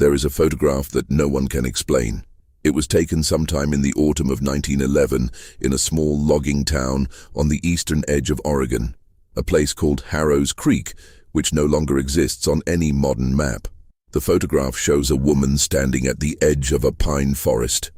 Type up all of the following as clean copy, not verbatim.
There is a photograph that no one can explain. It was taken sometime in the autumn of 1911 in a small logging town on the eastern edge of Oregon, a place called Harrow's Creek, which no longer exists on any modern map. The photograph shows a woman standing at the edge of a pine forest.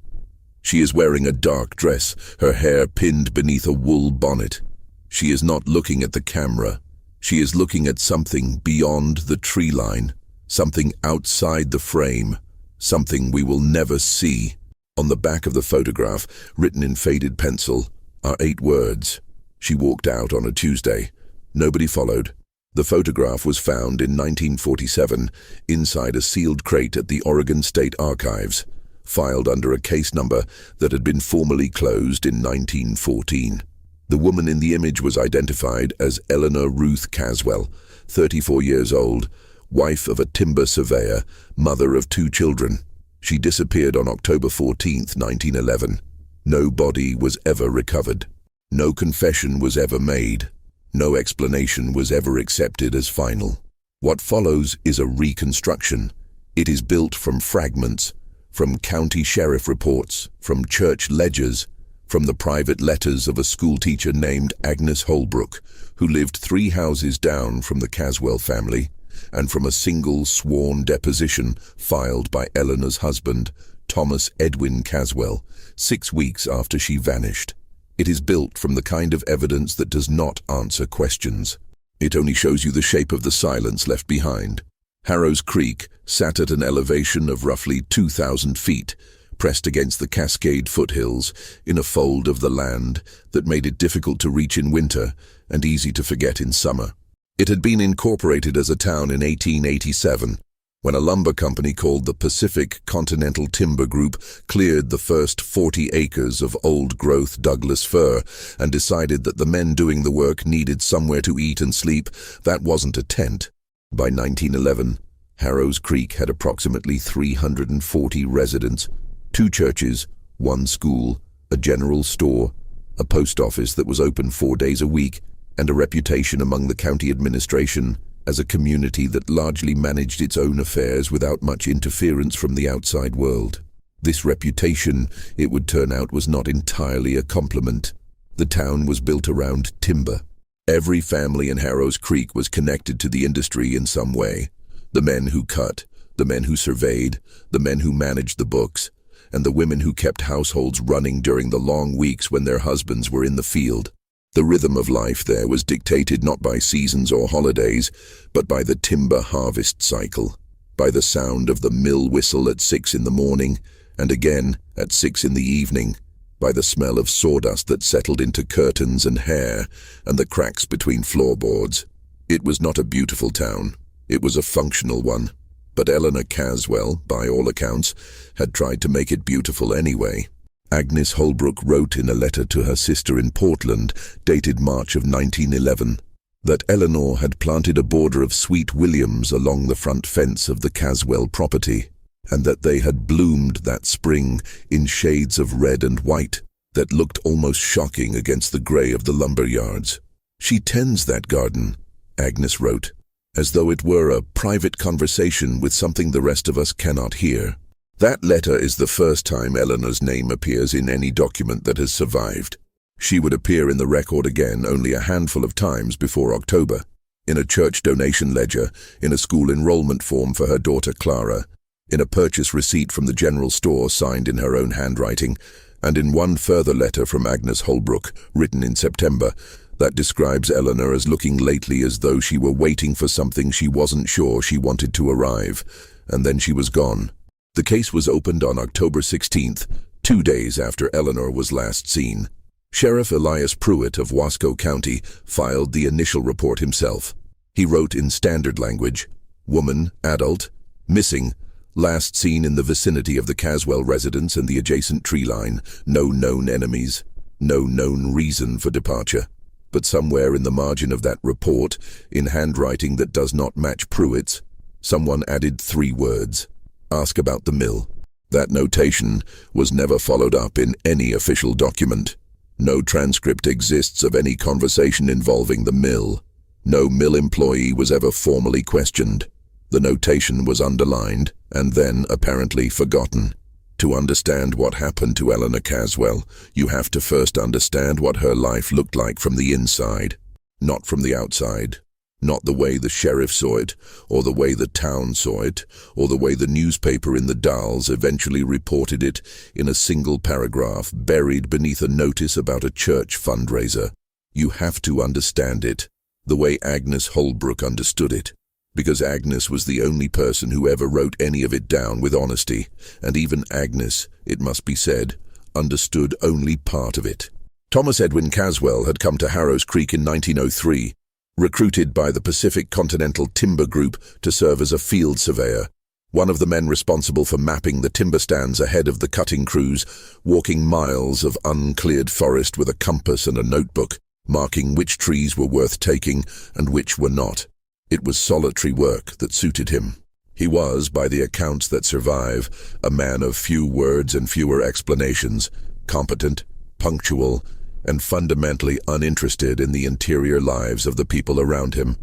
She is wearing a dark dress, her hair pinned beneath a wool bonnet. She is not looking at the camera. She is looking at something beyond the tree line, something outside the frame, something we will never see. On the back of the photograph, written in faded pencil, are 8 words. She walked out on a Tuesday. Nobody followed. The photograph was found in 1947 inside a sealed crate at the Oregon State Archives, filed under a case number that had been formally closed in 1914. The woman in the image was identified as Eleanor Ruth Caswell, 34 years old, wife of a timber surveyor, mother of 2 children. She disappeared on October 14, 1911. No body was ever recovered. No confession was ever made. No explanation was ever accepted as final. What follows is a reconstruction. It is built from fragments, from county sheriff reports, from church ledgers, from the private letters of a schoolteacher named Agnes Holbrook, who lived 3 houses down from the Caswell family, and from a single sworn deposition filed by Eleanor's husband, Thomas Edwin Caswell, 6 weeks after she vanished. It is built from the kind of evidence that does not answer questions. It only shows you the shape of the silence left behind. Harrow's Creek sat at an elevation of roughly 2,000 feet, pressed against the Cascade foothills in a fold of the land that made it difficult to reach in winter and easy to forget in summer. It had been incorporated as a town in 1887, when a lumber company called the Pacific Continental Timber Group cleared the first 40 acres of old-growth Douglas fir and decided that the men doing the work needed somewhere to eat and sleep. That wasn't a tent. By 1911, Harrow's Creek had approximately 340 residents, 2 churches, 1 school, a general store, a post office that was open 4 days a week, and a reputation among the county administration as a community that largely managed its own affairs without much interference from the outside world. This reputation, it would turn out, was not entirely a compliment. The town was built around timber. Every family in Harrow's Creek was connected to the industry in some way. The men who cut, the men who surveyed, the men who managed the books, and the women who kept households running during the long weeks when their husbands were in the field. The rhythm of life there was dictated not by seasons or holidays, but by the timber harvest cycle, by the sound of the mill whistle at 6 in the morning, and again at 6 in the evening, by the smell of sawdust that settled into curtains and hair, and the cracks between floorboards. It was not a beautiful town. It was a functional one. But Eleanor Caswell, by all accounts, had tried to make it beautiful anyway. Agnes Holbrook wrote in a letter to her sister in Portland, dated March of 1911, that Eleanor had planted a border of sweet williams along the front fence of the Caswell property, and that they had bloomed that spring in shades of red and white that looked almost shocking against the gray of the lumber yards. She tends that garden, Agnes wrote, as though it were a private conversation with something the rest of us cannot hear. That letter is the first time Eleanor's name appears in any document that has survived. She would appear in the record again only a handful of times before October, in a church donation ledger, in a school enrollment form for her daughter Clara, in a purchase receipt from the general store signed in her own handwriting, and in one further letter from Agnes Holbrook, written in September, that describes Eleanor as looking lately as though she were waiting for something she wasn't sure she wanted to arrive, and then she was gone. The case was opened on October 16th, 2 days after Eleanor was last seen. Sheriff Elias Pruitt of Wasco County filed the initial report himself. He wrote in standard language, "Woman, adult, missing, last seen in the vicinity of the Caswell residence and the adjacent tree line, no known enemies, no known reason for departure." But somewhere in the margin of that report, in handwriting that does not match Pruitt's, someone added 3 words. Ask about the mill. That notation was never followed up in any official document. No transcript exists of any conversation involving the mill. No mill employee was ever formally questioned. The notation was underlined and then apparently forgotten. To understand what happened to Eleanor Caswell, you have to first understand what her life looked like from the inside, not from the outside. Not the way the sheriff saw it, or the way the town saw it, or the way the newspaper in the Dalles eventually reported it in a single paragraph buried beneath a notice about a church fundraiser. You have to understand it the way Agnes Holbrook understood it, because Agnes was the only person who ever wrote any of it down with honesty, and even Agnes, it must be said, understood only part of it. Thomas Edwin Caswell had come to Harrow's Creek in 1903, recruited by the Pacific Continental Timber Group to serve as a field surveyor, one of the men responsible for mapping the timber stands ahead of the cutting crews, walking miles of uncleared forest with a compass and a notebook, marking which trees were worth taking and which were not. It was solitary work that suited him. He was, by the accounts that survive, a man of few words and fewer explanations, competent, punctual, and fundamentally uninterested in the interior lives of the people around him.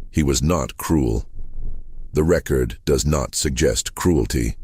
He was not cruel. The record does not suggest cruelty.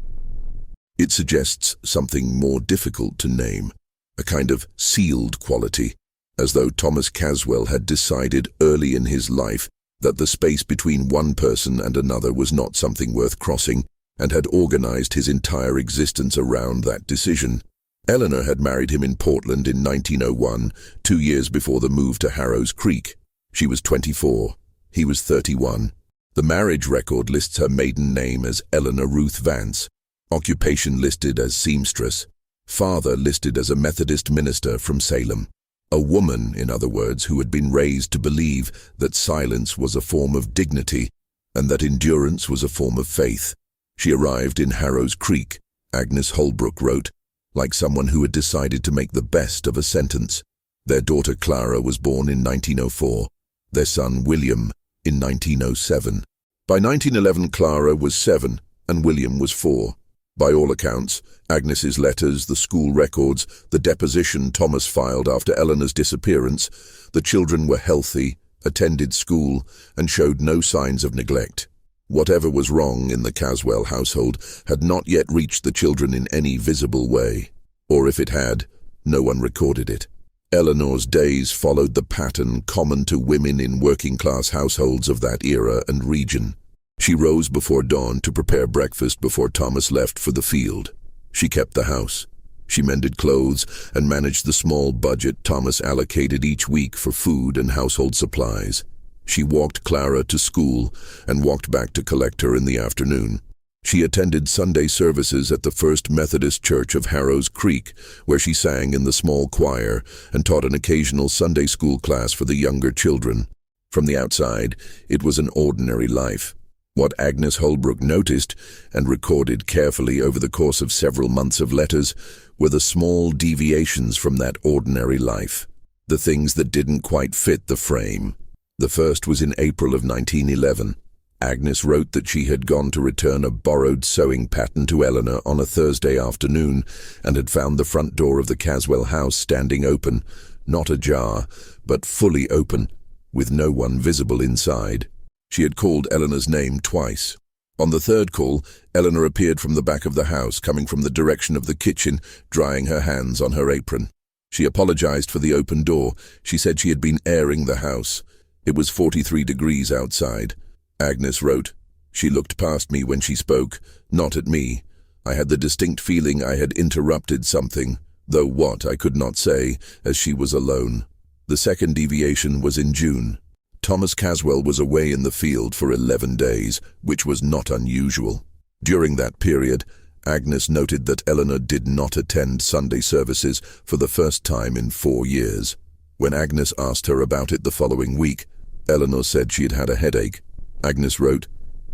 It suggests something more difficult to name, a kind of sealed quality, as though Thomas Caswell had decided early in his life that the space between one person and another was not something worth crossing, and had organized his entire existence around that decision. Eleanor had married him in Portland in 1901, 2 years before the move to Harrow's Creek. She was 24. He was 31. The marriage record lists her maiden name as Eleanor Ruth Vance, occupation listed as seamstress, father listed as a Methodist minister from Salem. A woman, in other words, who had been raised to believe that silence was a form of dignity and that endurance was a form of faith. She arrived in Harrow's Creek, Agnes Holbrook wrote, like someone who had decided to make the best of a sentence. Their daughter Clara was born in 1904, their son William in 1907. By 1911, Clara was 7 and William was 4. By all accounts, Agnes's letters, the school records, the deposition Thomas filed after Eleanor's disappearance, the children were healthy, attended school, and showed no signs of neglect. Whatever was wrong in the Caswell household had not yet reached the children in any visible way, or if it had, no one recorded it. Eleanor's days followed the pattern common to women in working-class households of that era and region. She rose before dawn to prepare breakfast before Thomas left for the field. She kept the house. She mended clothes and managed the small budget Thomas allocated each week for food and household supplies. She walked Clara to school and walked back to collect her in the afternoon. She attended Sunday services at the First Methodist Church of Harrow's Creek, where she sang in the small choir and taught an occasional Sunday school class for the younger children. From the outside, it was an ordinary life. What Agnes Holbrook noticed and recorded carefully over the course of several months of letters were the small deviations from that ordinary life, the things that didn't quite fit the frame. The first was in April of 1911. Agnes wrote that she had gone to return a borrowed sewing pattern to Eleanor on a Thursday afternoon and had found the front door of the Caswell house standing open, not ajar, but fully open, with no one visible inside. She had called Eleanor's name twice. On the third call, Eleanor appeared from the back of the house, coming from the direction of the kitchen, drying her hands on her apron. She apologized for the open door. She said she had been airing the house. It was 43 degrees outside. Agnes wrote, "She looked past me when she spoke, not at me. I had the distinct feeling I had interrupted something, though what I could not say, as she was alone." The second deviation was in June. Thomas Caswell was away in the field for 11 days, which was not unusual. During that period, Agnes noted that Eleanor did not attend Sunday services for the first time in 4 years. When Agnes asked her about it the following week, Eleanor said she had had a headache. Agnes wrote,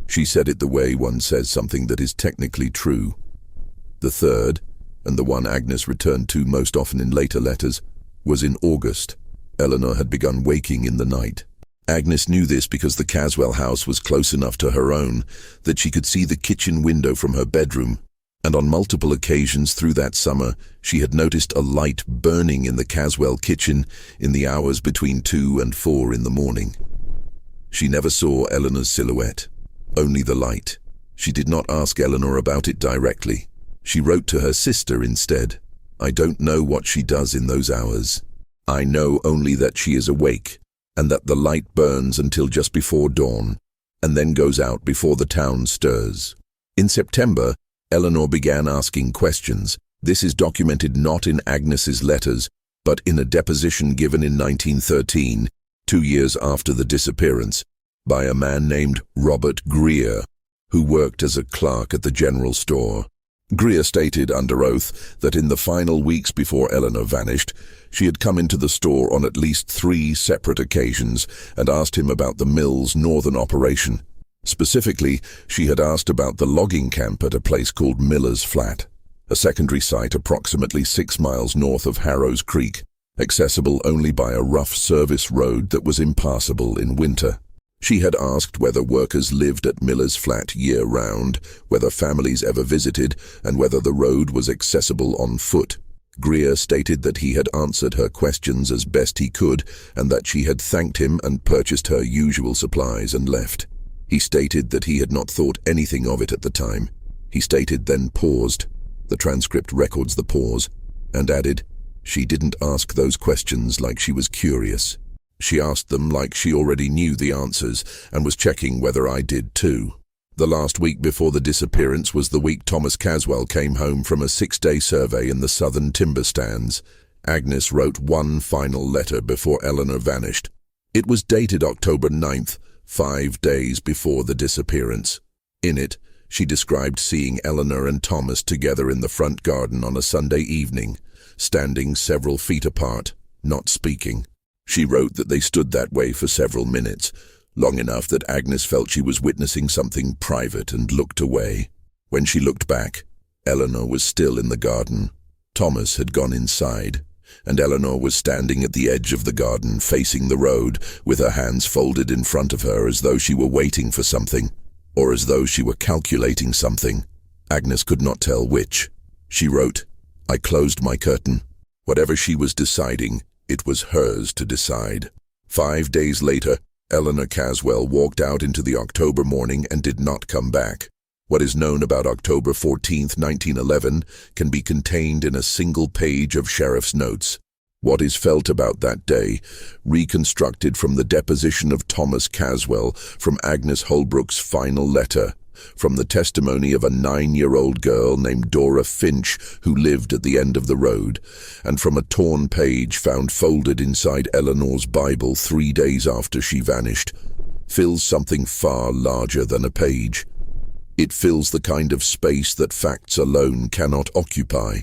"She said it the way one says something that is technically true." The third, and the one Agnes returned to most often in later letters, was in August. Eleanor had begun waking in the night. Agnes knew this because the Caswell house was close enough to her own that she could see the kitchen window from her bedroom, and on multiple occasions through that summer she had noticed a light burning in the Caswell kitchen in the hours between 2 and 4 in the morning. She never saw Eleanor's silhouette. Only the light. She did not ask Eleanor about it directly. She wrote to her sister instead. I don't know what she does in those hours. I know only that she is awake, and that the light burns until just before dawn, and then goes out before the town stirs. In September, Eleanor began asking questions. This is documented not in Agnes's letters, but in a deposition given in 1913, 2 years after the disappearance, by a man named Robert Greer, who worked as a clerk at the general store. Greer stated under oath that in the final weeks before Eleanor vanished, she had come into the store on at least 3 separate occasions and asked him about the mill's northern operation. Specifically, she had asked about the logging camp at a place called Miller's Flat, a secondary site approximately 6 miles north of Harrow's Creek, accessible only by a rough service road that was impassable in winter. She had asked whether workers lived at Miller's Flat year-round, whether families ever visited, and whether the road was accessible on foot. Greer stated that he had answered her questions as best he could, and that she had thanked him and purchased her usual supplies and left. He stated that he had not thought anything of it at the time. He stated, then paused. The transcript records the pause, and added, "She didn't ask those questions like she was curious. She asked them like she already knew the answers and was checking whether I did too." The last week before the disappearance was the week Thomas Caswell came home from a 6-day survey in the southern timber stands. Agnes wrote one final letter before Eleanor vanished. It was dated October 9th, 5 days before the disappearance. In it, she described seeing Eleanor and Thomas together in the front garden on a Sunday evening, standing several feet apart, not speaking. She wrote that they stood that way for several minutes, long enough that Agnes felt she was witnessing something private and looked away. When she looked back, Eleanor was still in the garden. Thomas had gone inside, and Eleanor was standing at the edge of the garden facing the road with her hands folded in front of her as though she were waiting for something, or as though she were calculating something. Agnes could not tell which. She wrote, "I closed my curtain. Whatever she was deciding, it was hers to decide." 5 days later, Eleanor Caswell walked out into the October morning and did not come back. What is known about October 14th, 1911 can be contained in a single page of sheriff's notes. What is felt about that day, reconstructed from the deposition of Thomas Caswell, from Agnes Holbrook's final letter, from the testimony of a 9-year-old girl named Dora Finch who lived at the end of the road, and from a torn page found folded inside Eleanor's Bible 3 days after she vanished, fills something far larger than a page. It fills the kind of space that facts alone cannot occupy,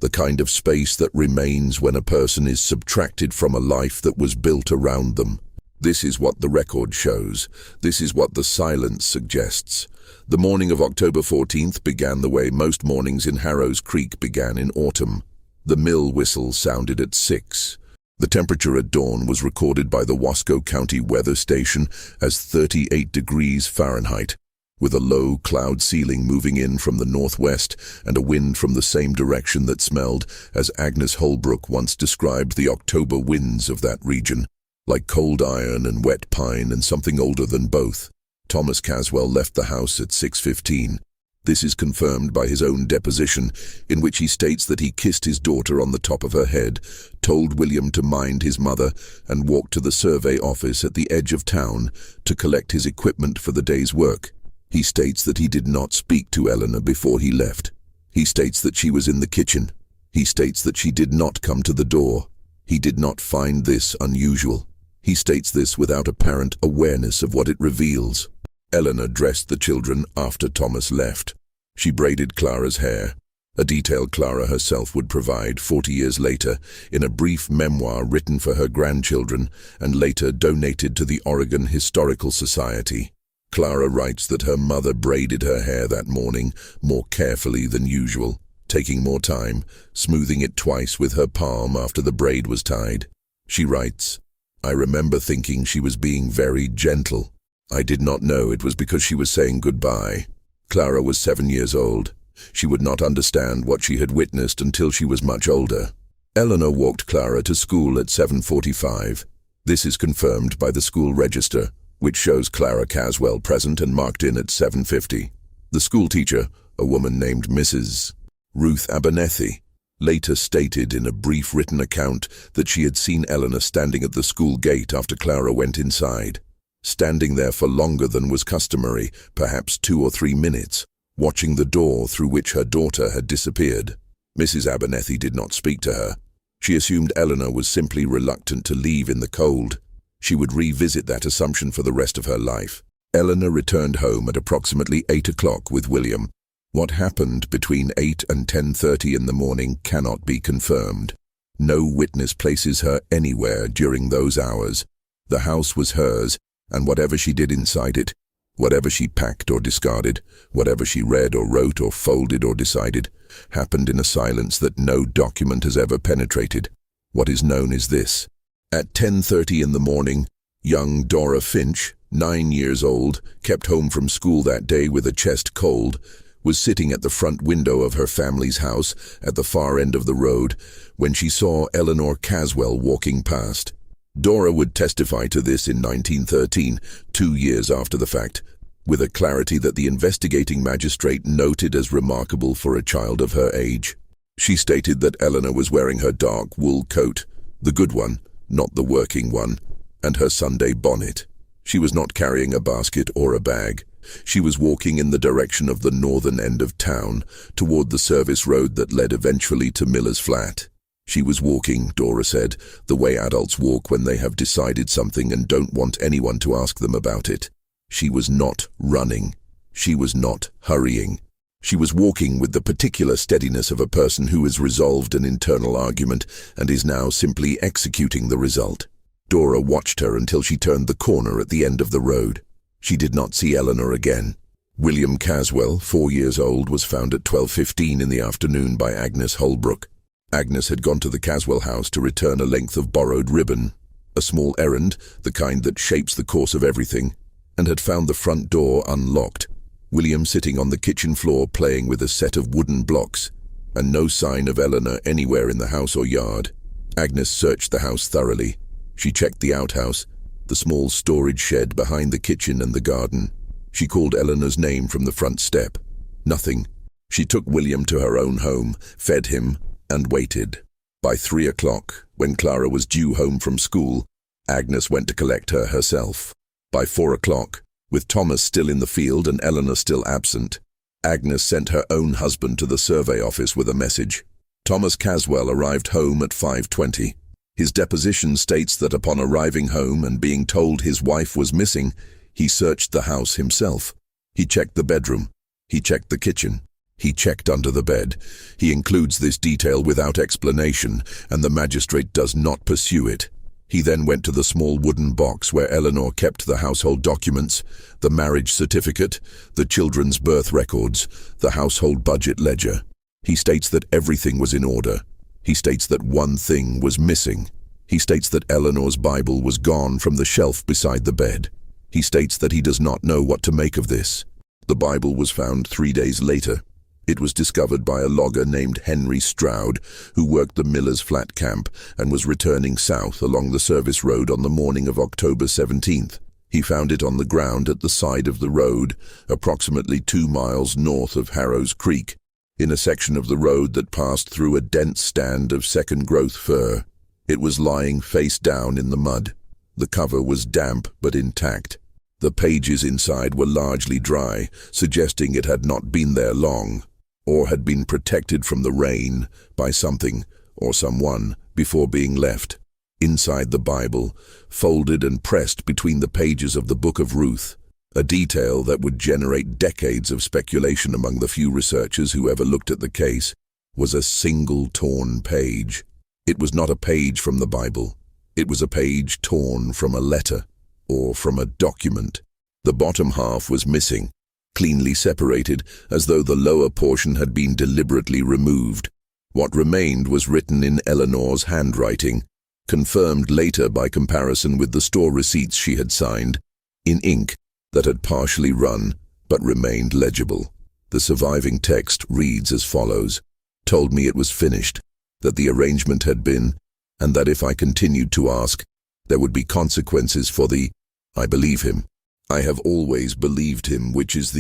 the kind of space that remains when a person is subtracted from a life that was built around them. This is what the record shows. This is what the silence suggests. The morning of October 14th began the way most mornings in Harrow's Creek began in autumn. The mill whistle sounded at 6. The temperature at dawn was recorded by the Wasco County Weather Station as 38 degrees Fahrenheit, with a low cloud ceiling moving in from the northwest and a wind from the same direction that smelled, as Agnes Holbrook once described the October winds of that region, like cold iron and wet pine and something older than both. Thomas Caswell left the house at 6:15. This is confirmed by his own deposition, in which he states that he kissed his daughter on the top of her head, told William to mind his mother, and walked to the survey office at the edge of town to collect his equipment for the day's work. He states that he did not speak to Eleanor before he left. He states that she was in the kitchen. He states that she did not come to the door. He did not find this unusual. He states this without apparent awareness of what it reveals. Eleanor dressed the children after Thomas left. She braided Clara's hair, a detail Clara herself would provide 40 years later in a brief memoir written for her grandchildren and later donated to the Oregon Historical Society. Clara writes that her mother braided her hair that morning more carefully than usual, taking more time, smoothing it twice with her palm after the braid was tied. She writes, "I remember thinking she was being very gentle. I did not know it was because she was saying goodbye." Clara was 7 years old. She would not understand what she had witnessed until she was much older. Eleanor walked Clara to school at 7:45. This is confirmed by the school register. which shows Clara Caswell present and marked in at 7:50. The schoolteacher, a woman named Mrs. Ruth Abernethy, later stated in a brief written account that she had seen Eleanor standing at the school gate after Clara went inside, standing there for longer than was customary, perhaps 2 or 3 minutes, watching the door through which her daughter had disappeared. Mrs. Abernethy did not speak to her. She assumed Eleanor was simply reluctant to leave in the cold. She would revisit that assumption for the rest of her life. Eleanor returned home at approximately 8 o'clock with William. What happened between 8 and 10:30 in the morning cannot be confirmed. No witness places her anywhere during those hours. The house was hers, and whatever she did inside it, whatever she packed or discarded, whatever she read or wrote or folded or decided, happened in a silence that no document has ever penetrated. What is known is this. At 10:30 in the morning, young Dora Finch, 9 years old, kept home from school that day with a chest cold, was sitting at the front window of her family's house at the far end of the road when she saw Eleanor Caswell walking past. Dora would testify to this in 1913, 2 years after the fact, with a clarity that the investigating magistrate noted as remarkable for a child of her age. She stated that Eleanor was wearing her dark wool coat, the good one, not the working one, and her Sunday bonnet. She was not carrying a basket or a bag. She was walking in the direction of the northern end of town, toward the service road that led eventually to Miller's flat. She was walking, Dora said, the way adults walk when they have decided something and don't want anyone to ask them about it. She was not running. She was not hurrying. She was walking with the particular steadiness of a person who has resolved an internal argument and is now simply executing the result. Dora watched her until she turned the corner at the end of the road. She did not see Eleanor again. William Caswell, 4 years old, was found at 12:15 in the afternoon by Agnes Holbrook. Agnes had gone to the Caswell house to return a length of borrowed ribbon, a small errand, the kind that shapes the course of everything, and had found the front door unlocked, William sitting on the kitchen floor playing with a set of wooden blocks, and no sign of Eleanor anywhere in the house or yard. Agnes searched the house thoroughly. She checked the outhouse, the small storage shed behind the kitchen and the garden. She called Eleanor's name from the front step. Nothing. She took William to her own home, fed him, and waited. By 3 o'clock, when Clara was due home from school, Agnes went to collect her herself. By 4 o'clock, with Thomas still in the field and Eleanor still absent, Agnes sent her own husband to the survey office with a message. Thomas Caswell arrived home at 5:20. His deposition states that upon arriving home and being told his wife was missing, he searched the house himself. He checked the bedroom. He checked the kitchen. He checked under the bed. He includes this detail without explanation, and the magistrate does not pursue it. He then went to the small wooden box where Eleanor kept the household documents, the marriage certificate, the children's birth records, the household budget ledger. He states that everything was in order. He states that one thing was missing. He states that Eleanor's Bible was gone from the shelf beside the bed. He states that he does not know what to make of this. The Bible was found 3 days later. It was discovered by a logger named Henry Stroud, who worked the Miller's Flat camp and was returning south along the service road on the morning of October 17th. He found it on the ground at the side of the road, approximately 2 miles north of Harrow's Creek, in a section of the road that passed through a dense stand of second-growth fir. It was lying face down in the mud. The cover was damp but intact. The pages inside were largely dry, suggesting it had not been there long, or had been protected from the rain by something or someone before being left. Inside the Bible, folded and pressed between the pages of the Book of Ruth, a detail that would generate decades of speculation among the few researchers who ever looked at the case, was a single torn page. It was not a page from the Bible. It was a page torn from a letter, or from a document. The bottom half was missing, cleanly separated, as though the lower portion had been deliberately removed. What remained was written in Eleanor's handwriting, confirmed later by comparison with the store receipts she had signed, in ink that had partially run but remained legible. The surviving text reads as follows: "Told me it was finished, that the arrangement had been, and that if I continued to ask, there would be consequences for the I believe him. I have always believed him, which is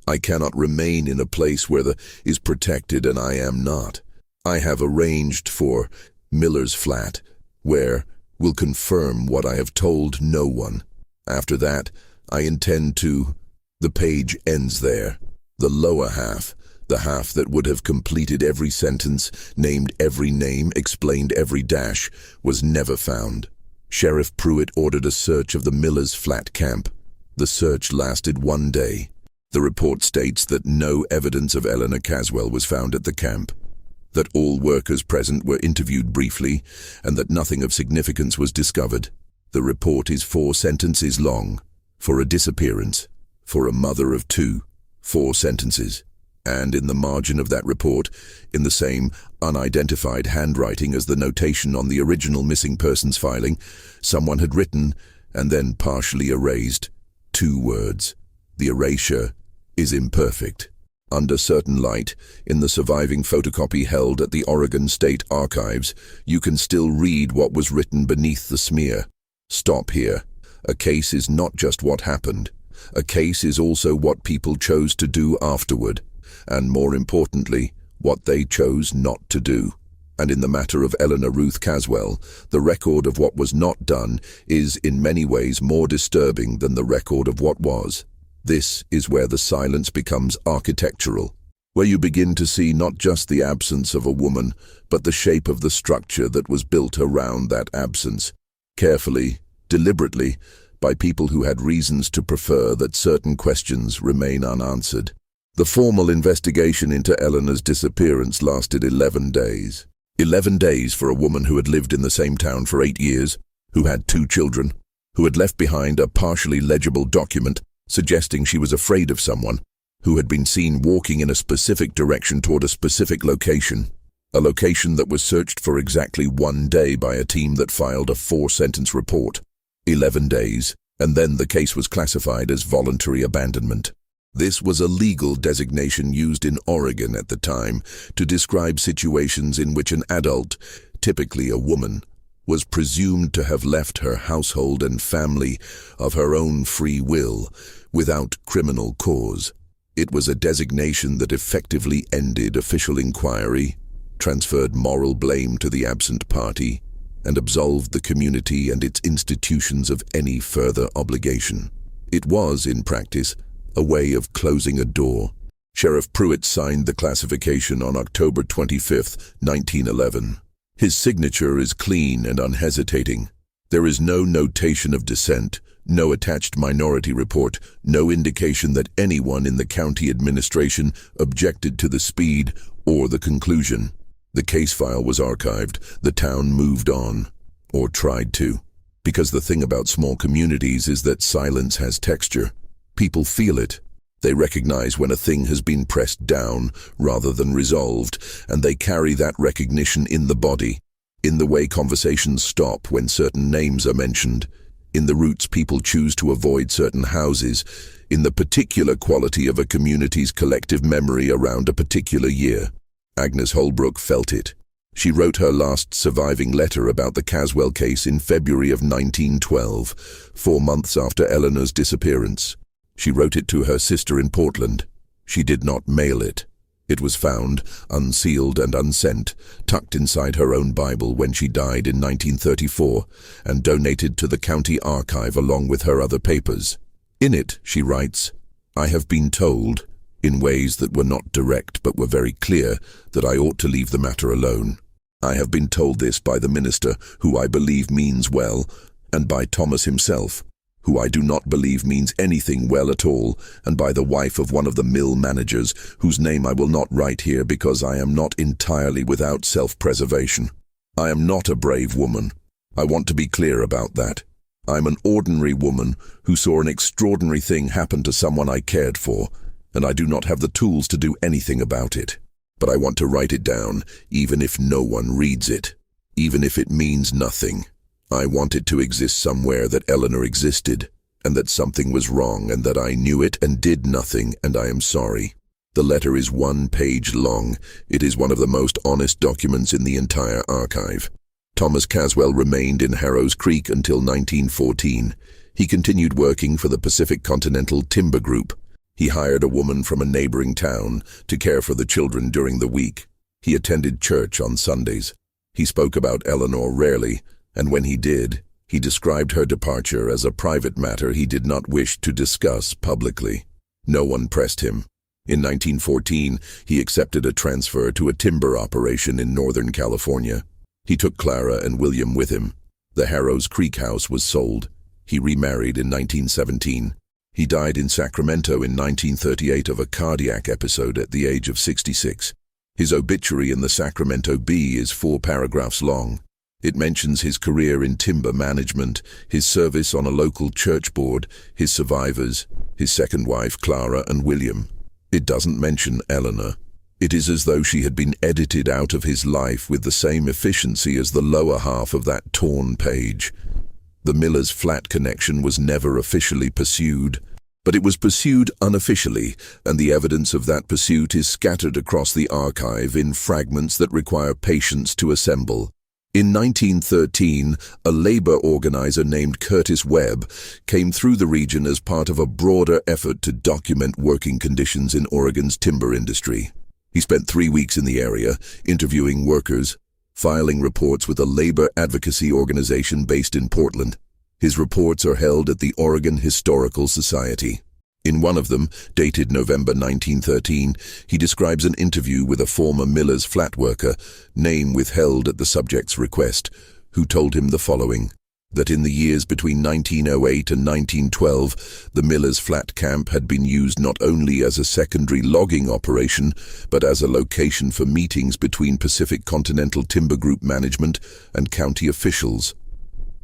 I cannot remain in a place where is protected and I am not. I have arranged for Miller's flat, where will confirm what I have told no one. After that, I intend to... The page ends there. The lower half, the half that would have completed every sentence, named every name, explained every dash, was never found. Sheriff Pruitt ordered a search of the Miller's flat camp. The search lasted 1 day. The report states that no evidence of Eleanor Caswell was found at the camp, that all workers present were interviewed briefly, and that nothing of significance was discovered. The report is 4 sentences long. For a disappearance, for a mother of 2, 4 sentences. And in the margin of that report, in the same unidentified handwriting as the notation on the original missing persons filing, someone had written, and then partially erased, 2 words. The erasure is imperfect. Under certain light, in the surviving photocopy held at the Oregon State Archives, you can still read what was written beneath the smear. Stop here. A case is not just what happened. A case is also what people chose to do afterward, and more importantly, what they chose not to do. And in the matter of Eleanor Ruth Caswell, the record of what was not done is in many ways more disturbing than the record of what was. This is where the silence becomes architectural, where you begin to see not just the absence of a woman, but the shape of the structure that was built around that absence, carefully, deliberately, by people who had reasons to prefer that certain questions remain unanswered. The formal investigation into Eleanor's disappearance lasted 11 days. 11 days for a woman who had lived in the same town for 8 years, who had 2 children, who had left behind a partially legible document suggesting she was afraid of someone, who had been seen walking in a specific direction toward a specific location, a location that was searched for exactly 1 day by a team that filed a 4-sentence report. 11 days, and then the case was classified as voluntary abandonment. This was a legal designation used in Oregon at the time to describe situations in which an adult, typically a woman, was presumed to have left her household and family of her own free will, without criminal cause. It was a designation that effectively ended official inquiry, transferred moral blame to the absent party, and absolved the community and its institutions of any further obligation. It was, in practice, a way of closing a door. Sheriff Pruitt signed the classification on October 25, 1911. His signature is clean and unhesitating. There is no notation of dissent, no attached minority report, no indication that anyone in the county administration objected to the speed or the conclusion. The case file was archived, the town moved on, or tried to. Because the thing about small communities is that silence has texture. People feel it. They recognize when a thing has been pressed down rather than resolved, and they carry that recognition in the body, in the way conversations stop when certain names are mentioned, in the routes people choose to avoid certain houses, in the particular quality of a community's collective memory around a particular year. Agnes Holbrook felt it. She wrote her last surviving letter about the Caswell case in February of 1912, 4 months after Eleanor's disappearance. She wrote it to her sister in Portland. She did not mail it. It was found, unsealed and unsent, tucked inside her own Bible when she died in 1934, and donated to the county archive along with her other papers. In it, she writes, "I have been told, in ways that were not direct but were very clear, that I ought to leave the matter alone. I have been told this by the minister, who I believe means well, and by Thomas himself, who I do not believe means anything well at all, and by the wife of one of the mill managers, whose name I will not write here because I am not entirely without self-preservation. I am not a brave woman. I want to be clear about that. I'm an ordinary woman who saw an extraordinary thing happen to someone I cared for, and I do not have the tools to do anything about it. But I want to write it down, even if no one reads it, even if it means nothing. I want it to exist somewhere that Eleanor existed, and that something was wrong, and that I knew it and did nothing, and I am sorry." The letter is 1 page long. It is one of the most honest documents in the entire archive. Thomas Caswell remained in Harrow's Creek until 1914. He continued working for the Pacific Continental Timber Group. He hired a woman from a neighboring town to care for the children during the week. He attended church on Sundays. He spoke about Eleanor rarely, and when he did, he described her departure as a private matter he did not wish to discuss publicly. No one pressed him. In 1914, he accepted a transfer to a timber operation in Northern California. He took Clara and William with him. The Harrow's Creek house was sold. He remarried in 1917. He died in Sacramento in 1938 of a cardiac episode at the age of 66. His obituary in the Sacramento Bee is 4 paragraphs long. It mentions his career in timber management, his service on a local church board, his survivors, his second wife Clara and William. It doesn't mention Eleanor. It is as though she had been edited out of his life with the same efficiency as the lower half of that torn page. The Miller's Flat connection was never officially pursued, but it was pursued unofficially, and the evidence of that pursuit is scattered across the archive in fragments that require patience to assemble. In 1913, a labor organizer named Curtis Webb came through the region as part of a broader effort to document working conditions in Oregon's timber industry. He spent 3 weeks in the area, interviewing workers, filing reports with a labor advocacy organization based in Portland. His reports are held at the Oregon Historical Society. In one of them, dated November 1913, he describes an interview with a former Miller's Flat worker, name withheld at the subject's request, who told him the following: that in the years between 1908 and 1912, the Miller's Flat camp had been used not only as a secondary logging operation, but as a location for meetings between Pacific Continental Timber Group management and county officials.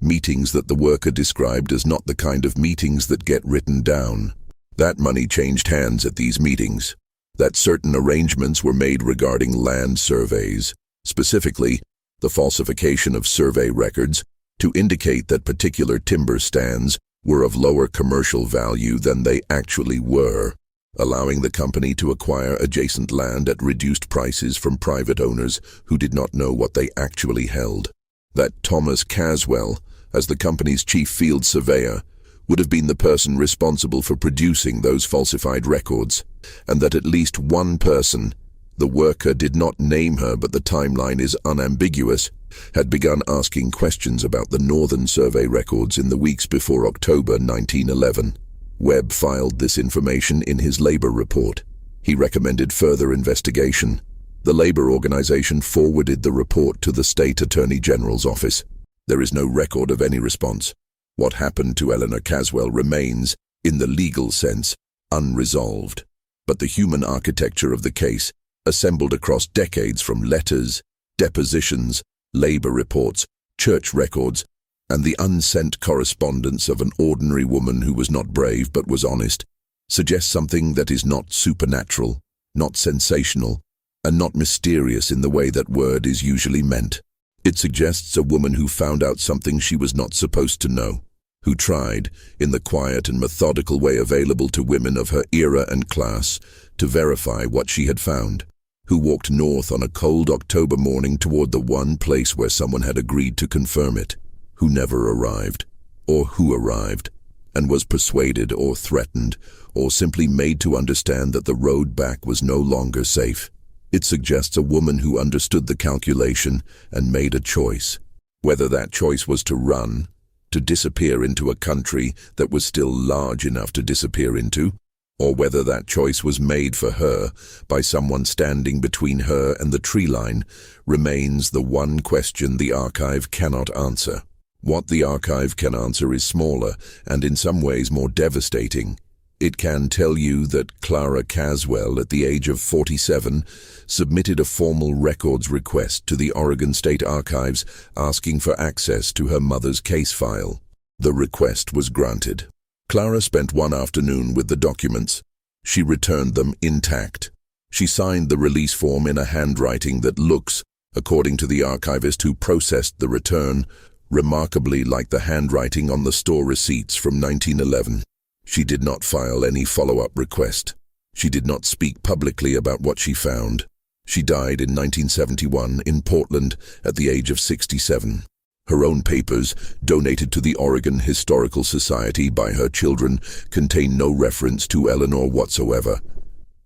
Meetings that the worker described as not the kind of meetings that get written down. That money changed hands at these meetings. That certain arrangements were made regarding land surveys, specifically the falsification of survey records, to indicate that particular timber stands were of lower commercial value than they actually were, allowing the company to acquire adjacent land at reduced prices from private owners who did not know what they actually held. That Thomas Caswell, as the company's chief field surveyor, would have been the person responsible for producing those falsified records, and that at least one person, the worker did not name her but the timeline is unambiguous, had begun asking questions about the Northern Survey records in the weeks before October 1911. Webb filed this information in his labor report. He recommended further investigation. The labor organization forwarded the report to the state attorney general's office. There is no record of any response. What happened to Eleanor Caswell remains, in the legal sense, unresolved. But the human architecture of the case, assembled across decades from letters, depositions, labor reports, church records, and the unsent correspondence of an ordinary woman who was not brave but was honest, suggests something that is not supernatural, not sensational, and not mysterious in the way that word is usually meant. It suggests a woman who found out something she was not supposed to know, who tried, in the quiet and methodical way available to women of her era and class, to verify what she had found, who walked north on a cold October morning toward the one place where someone had agreed to confirm it, who never arrived, or who arrived, and was persuaded or threatened, or simply made to understand that the road back was no longer safe. It suggests a woman who understood the calculation and made a choice, whether that choice was to run, to disappear into a country that was still large enough to disappear into, or whether that choice was made for her by someone standing between her and the tree line, remains the one question the archive cannot answer. What the archive can answer is smaller and in some ways more devastating. It can tell you that Clara Caswell, at the age of 47, submitted a formal records request to the Oregon State Archives asking for access to her mother's case file. The request was granted. Clara spent one afternoon with the documents. She returned them intact. She signed the release form in a handwriting that looks, according to the archivist who processed the return, remarkably like the handwriting on the store receipts from 1911. She did not file any follow-up request. She did not speak publicly about what she found. She died in 1971 in Portland at the age of 67. Her own papers, donated to the Oregon Historical Society by her children, contain no reference to Eleanor whatsoever,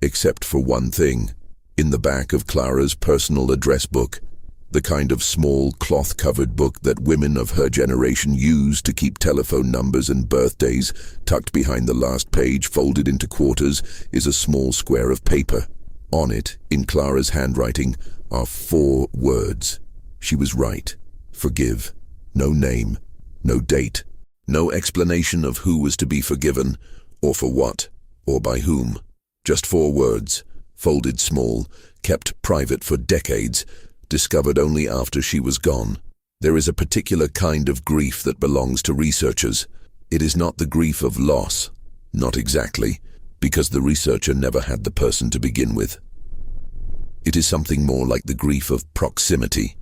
except for one thing. In the back of Clara's personal address book, the kind of small cloth-covered book that women of her generation use to keep telephone numbers and birthdays, tucked behind the last page folded into quarters, is a small square of paper. On it, in Clara's handwriting, are 4 words. She was right. Forgive. No name, no date, no explanation of who was to be forgiven, or for what, or by whom. Just 4 words, folded small, kept private for decades, discovered only after she was gone. There is a particular kind of grief that belongs to researchers. It is not the grief of loss, not exactly, because the researcher never had the person to begin with. It is something more like the grief of proximity,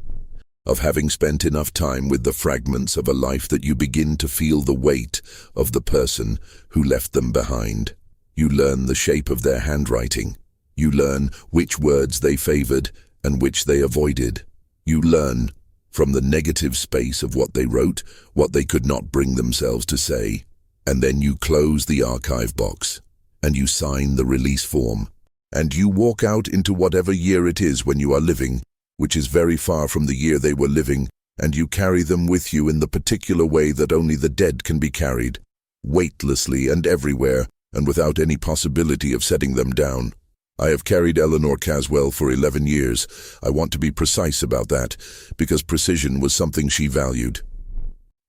of having spent enough time with the fragments of a life that you begin to feel the weight of the person who left them behind. You learn the shape of their handwriting. You learn which words they favored and which they avoided. You learn, from the negative space of what they wrote, what they could not bring themselves to say. And then you close the archive box, and you sign the release form, and you walk out into whatever year it is when you are living, which is very far from the year they were living, and you carry them with you in the particular way that only the dead can be carried, weightlessly and everywhere, and without any possibility of setting them down. I have carried Eleanor Caswell for 11 years. I want to be precise about that, because precision was something she valued.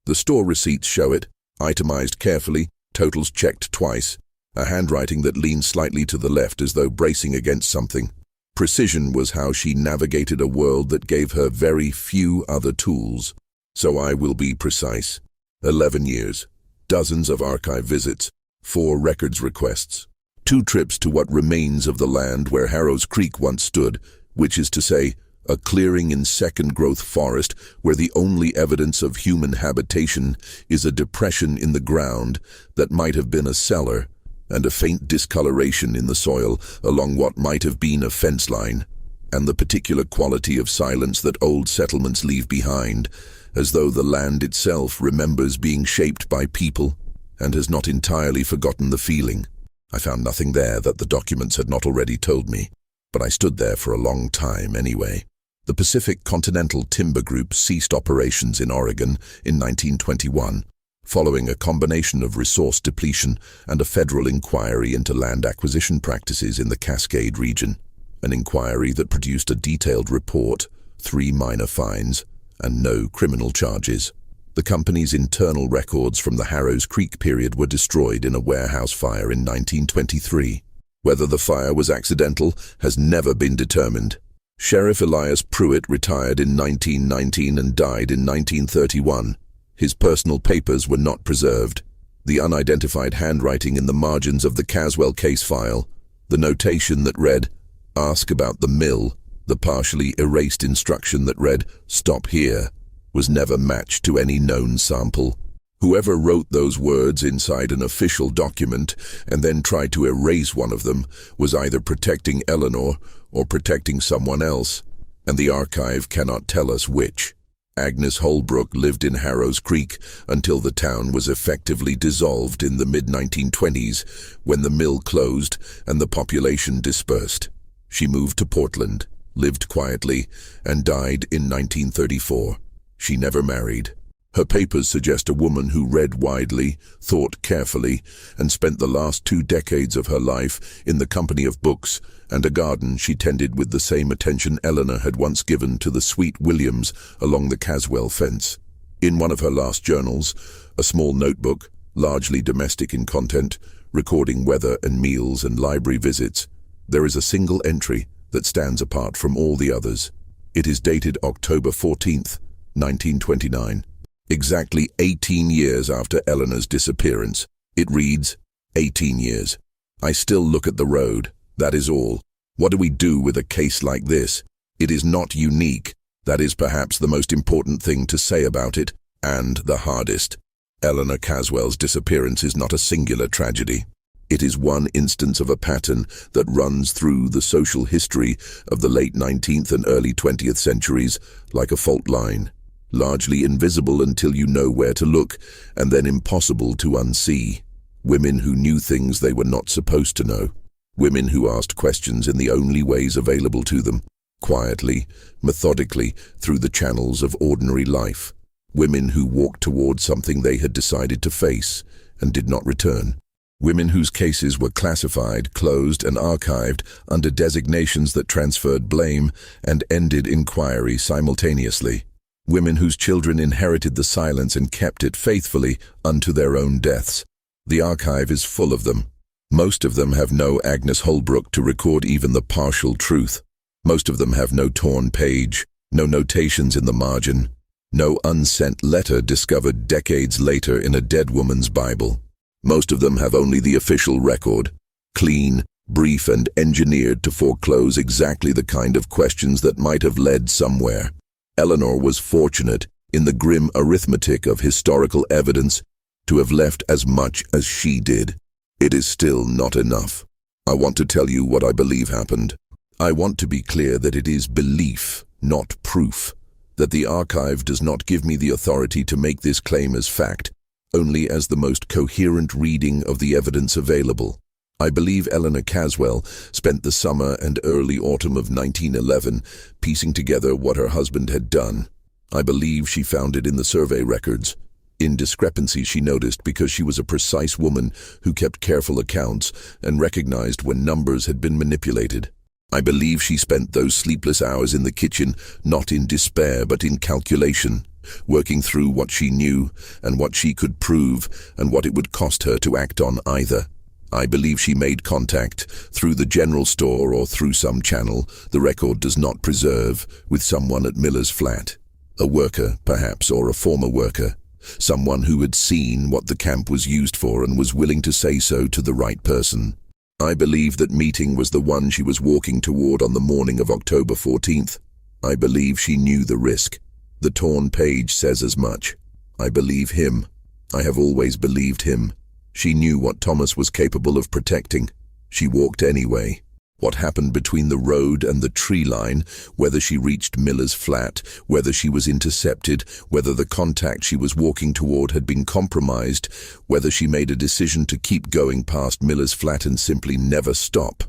The store receipts show it, itemized carefully, totals checked twice, a handwriting that leans slightly to the left as though bracing against something. Precision was how she navigated a world that gave her very few other tools. So I will be precise. 11 years, dozens of archive visits, 4 records requests, 2 trips to what remains of the land where Harrow's Creek once stood, which is to say, a clearing in second-growth forest where the only evidence of human habitation is a depression in the ground that might have been a cellar, and a faint discoloration in the soil along what might have been a fence line, and the particular quality of silence that old settlements leave behind, as though the land itself remembers being shaped by people and has not entirely forgotten the feeling. I found nothing there that the documents had not already told me, but I stood there for a long time anyway. The Pacific Continental Timber Group ceased operations in Oregon in 1921, following a combination of resource depletion and a federal inquiry into land acquisition practices in the Cascade region, an inquiry that produced a detailed report, 3 minor fines, and no criminal charges. The company's internal records from the Harrow's Creek period were destroyed in a warehouse fire in 1923. Whether the fire was accidental has never been determined. Sheriff Elias Pruitt retired in 1919 and died in 1931. His personal papers were not preserved. The unidentified handwriting in the margins of the Caswell case file, the notation that read, "Ask about the mill," the partially erased instruction that read, "Stop here," was never matched to any known sample. Whoever wrote those words inside an official document and then tried to erase one of them was either protecting Eleanor or protecting someone else, and the archive cannot tell us which. Agnes Holbrook lived in Harrow's Creek until the town was effectively dissolved in the mid-1920s when the mill closed and the population dispersed. She moved to Portland, lived quietly, and died in 1934. She never married. Her papers suggest a woman who read widely, thought carefully, and spent the last 2 decades of her life in the company of books and a garden she tended with the same attention Eleanor had once given to the sweet williams along the Caswell fence. In one of her last journals, a small notebook, largely domestic in content, recording weather and meals and library visits, there is a single entry that stands apart from all the others. It is dated October 14th, 1929. Exactly 18 years after Eleanor's disappearance. It reads, 18 years. I still look at the road. That is all. What do we do with a case like this? It is not unique. That is perhaps the most important thing to say about it, and the hardest. Eleanor Caswell's disappearance is not a singular tragedy. It is one instance of a pattern that runs through the social history of the late 19th and early 20th centuries like a fault line. largely invisible until you know where to look, and then impossible to unsee. Women who knew things they were not supposed to know. Women who asked questions in the only ways available to them, quietly, methodically, through the channels of ordinary life. Women who walked toward something they had decided to face and did not return. Women whose cases were classified, closed, and archived under designations that transferred blame and ended inquiry simultaneously. Women whose children inherited the silence and kept it faithfully unto their own deaths. The archive is full of them. Most of them have no Agnes Holbrook to record even the partial truth. Most of them have no torn page, no notations in the margin, no unsent letter discovered decades later in a dead woman's Bible. Most of them have only the official record, clean, brief, and engineered to foreclose exactly the kind of questions that might have led somewhere. Eleanor was fortunate, in the grim arithmetic of historical evidence, to have left as much as she did. It is still not enough. I want to tell you what I believe happened. I want to be clear that it is belief, not proof, that the archive does not give me the authority to make this claim as fact, only as the most coherent reading of the evidence available. I believe Eleanor Caswell spent the summer and early autumn of 1911 piecing together what her husband had done. I believe she found it in the survey records, in discrepancies she noticed because she was a precise woman who kept careful accounts and recognized when numbers had been manipulated. I believe she spent those sleepless hours in the kitchen, not in despair but in calculation, working through what she knew and what she could prove and what it would cost her to act on either. I believe she made contact, through the general store or through some channel the record does not preserve, with someone at Miller's flat. A worker, perhaps, or a former worker. Someone who had seen what the camp was used for and was willing to say so to the right person. I believe that meeting was the one she was walking toward on the morning of October 14th. I believe she knew the risk. The torn page says as much. I believe him. I have always believed him. She knew what Thomas was capable of protecting. She walked anyway. What happened between the road and the tree line, whether she reached Miller's flat, whether she was intercepted, whether the contact she was walking toward had been compromised, whether she made a decision to keep going past Miller's flat and simply never stop.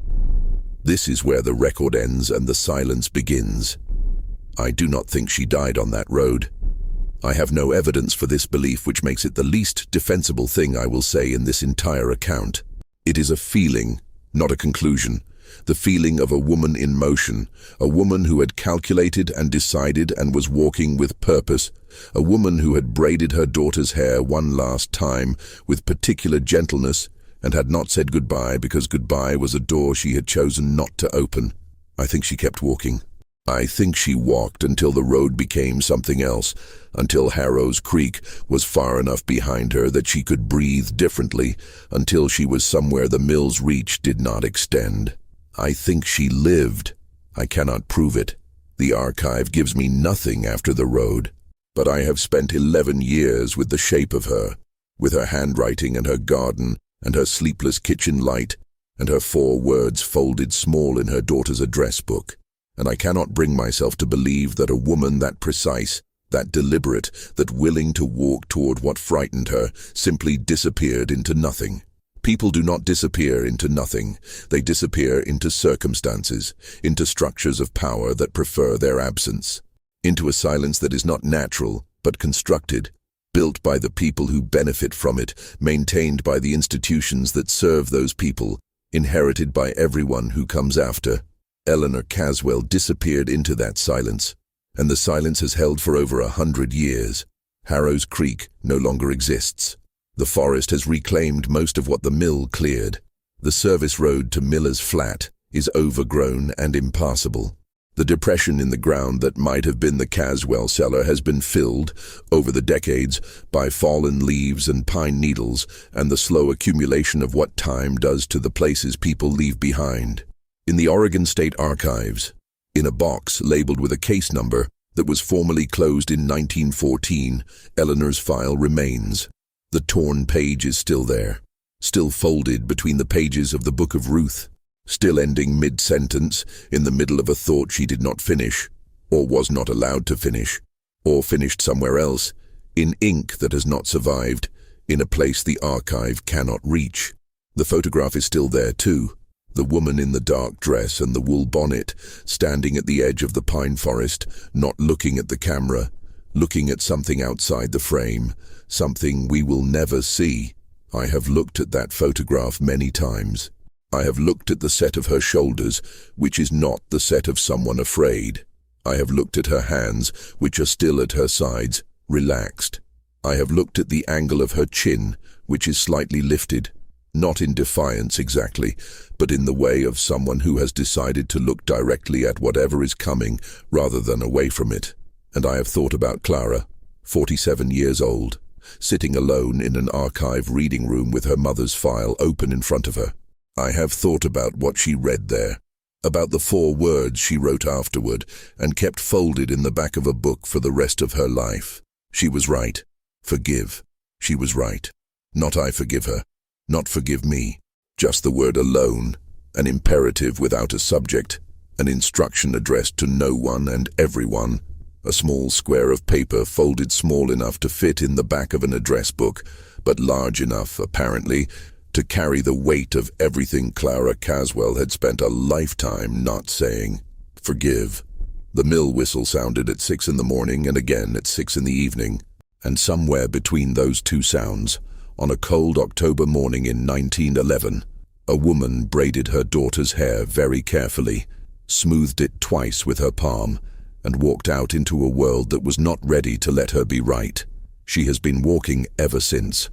This is where the record ends and the silence begins. I do not think she died on that road. I have no evidence for this belief, which makes it the least defensible thing I will say in this entire account. It is a feeling, not a conclusion. The feeling of a woman in motion, a woman who had calculated and decided and was walking with purpose, a woman who had braided her daughter's hair one last time with particular gentleness and had not said goodbye because goodbye was a door she had chosen not to open. I think she kept walking. I think she walked until the road became something else, until Harrow's Creek was far enough behind her that she could breathe differently, until she was somewhere the mill's reach did not extend. I think she lived. I cannot prove it. The archive gives me nothing after the road. But I have spent 11 years with the shape of her, with her handwriting and her garden and her sleepless kitchen light and her 4 words folded small in her daughter's address book. And I cannot bring myself to believe that a woman that precise, that deliberate, that willing to walk toward what frightened her, simply disappeared into nothing. People do not disappear into nothing. They disappear into circumstances, into structures of power that prefer their absence, into a silence that is not natural, but constructed, built by the people who benefit from it, maintained by the institutions that serve those people, inherited by everyone who comes after. Eleanor Caswell disappeared into that silence, and the silence has held for over 100 years. Harrow's Creek no longer exists. The forest has reclaimed most of what the mill cleared. The service road to Miller's flat is overgrown and impassable. The depression in the ground that might have been the Caswell cellar has been filled, over the decades, by fallen leaves and pine needles and the slow accumulation of what time does to the places people leave behind. In the Oregon State Archives, in a box labeled with a case number that was formally closed in 1914, Eleanor's file remains. The torn page is still there, still folded between the pages of the Book of Ruth, still ending mid-sentence in the middle of a thought she did not finish, or was not allowed to finish. or finished somewhere else, in ink that has not survived, in a place the archive cannot reach. The photograph is still there too. The woman in the dark dress and the wool bonnet, standing at the edge of the pine forest, not looking at the camera, looking at something outside the frame, something we will never see. I have looked at that photograph many times. I have looked at the set of her shoulders, which is not the set of someone afraid. I have looked at her hands, which are still at her sides, relaxed. I have looked at the angle of her chin, which is slightly lifted, not in defiance exactly, but in the way of someone who has decided to look directly at whatever is coming rather than away from it. And I have thought about Clara, 47 years old, sitting alone in an archive reading room with her mother's file open in front of her. I have thought about what she read there, about the 4 words she wrote afterward and kept folded in the back of a book for the rest of her life. She was right. Forgive. She was right. Not I forgive her. Not forgive me. Just the word alone, an imperative without a subject, an instruction addressed to no one and everyone, a small square of paper folded small enough to fit in the back of an address book, but large enough, apparently, to carry the weight of everything Clara Caswell had spent a lifetime not saying. Forgive. The mill whistle sounded at 6 in the morning and again at 6 in the evening, and somewhere between those two sounds, on a cold October morning in 1911, a woman braided her daughter's hair very carefully, smoothed it twice with her palm, and walked out into a world that was not ready to let her be right. She has been walking ever since,